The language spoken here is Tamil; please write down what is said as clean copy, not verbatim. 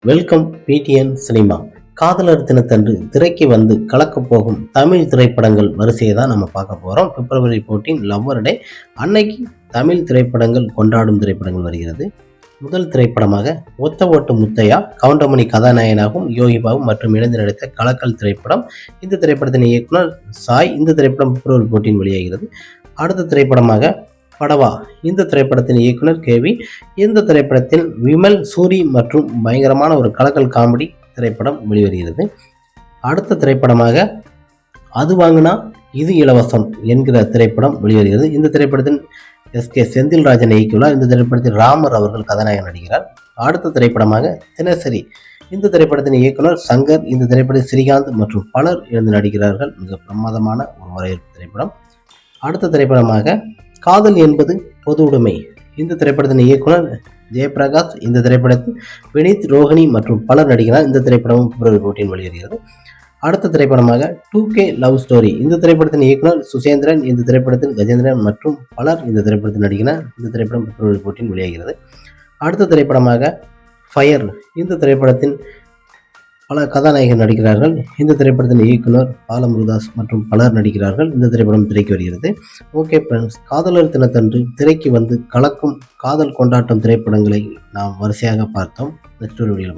Welcome PTN cinema. காதலர் தினத்தன்று திரைக்கு வந்து கலக்க போகும் தமிழ் திரைப்படங்கள் வரிசையை தான் நம்ம பார்க்க போகிறோம். பிப்ரவரி 14 லவ்வர் டே அன்னைக்கு தமிழ் திரைப்படங்கள் கொண்டாடும் திரைப்படங்கள் வருகிறது. முதல் திரைப்படமாக ஒத்த ஓட்டு முத்தையா, கவுண்டமணி கதாநாயகனாகவும் யோகிபாபு மற்றும் இணைந்து நடித்த கலக்கல் திரைப்படம். இந்த திரைப்படத்தின் இயக்குனர் சாய். இந்த திரைப்படம் பிப்ரவரி 14 வெளியாகிறது. அடுத்த திரைப்படமாக படவா. இந்த திரைப்படத்தின் இயக்குனர் கேவி. இந்த திரைப்படத்தில் விமல், சூரி மற்றும் பயங்கரமான ஒரு கலக்கல் காமெடி திரைப்படம் வெளிவருகிறது. அடுத்த திரைப்படமாக அது வாங்கினா இது இலவசம் என்கிற திரைப்படம் வெளிவருகிறது. இந்த திரைப்படத்தின் எஸ்கே செந்தில்ராஜன் இயக்கியுள்ளார். இந்த திரைப்படத்தில் ராமர் அவர்கள் கதாநாயகன் நடிக்கிறார். அடுத்த திரைப்படமாக தினசரி. இந்த திரைப்படத்தின் இயக்குனர் சங்கர். இந்த திரைப்படத்தில் ஸ்ரீகாந்த் மற்றும் பலர் இருந்து நடிக்கிறார்கள். மிக பிரமாதமான ஒரு வரவேற்பு திரைப்படம். அடுத்த திரைப்படமாக காதல் என்பது பொது உடைமை. இந்த திரைப்படத்தின் இயக்குனர் ஜெயபிரகாஷ். இந்த திரைப்படத்தில் வினித், ரோஹிணி மற்றும் பலர் நடிக்கிறார். இந்த திரைப்படமும் பிப்ரவரி 14 வெளிவருகிறது. அடுத்த திரைப்படமாக 2K லவ் ஸ்டோரி. இந்த திரைப்படத்தின் இயக்குனர் சுசேந்திரன். இந்த திரைப்படத்தில் கஜேந்திரன் மற்றும் பலர் இந்த திரைப்படத்தில் நடிக்கிறார். இந்த திரைப்படம் பிப்ரவரி 14 வெளியாகிறது. அடுத்த திரைப்படமாக ஃபயர். இந்த திரைப்படத்தின் பல கதாநாயகர்கள் நடிக்கிறார்கள். இந்த திரைப்படத்தின் இயக்குனர் பாலமுருதாஸ் மற்றும் பலர் நடிக்கிறார்கள். இந்த திரைப்படம் திரைக்கு வருகிறது. ஓகே ஃப்ரெண்ட்ஸ், காதலர் தினத்தன்று திரைக்கு வந்து கலக்கும் காதல் கொண்டாட்டம் திரைப்படங்களை நாம் வரிசையாக பார்த்தோம். நெக்ஸ்ட் ஒரு வீடியோ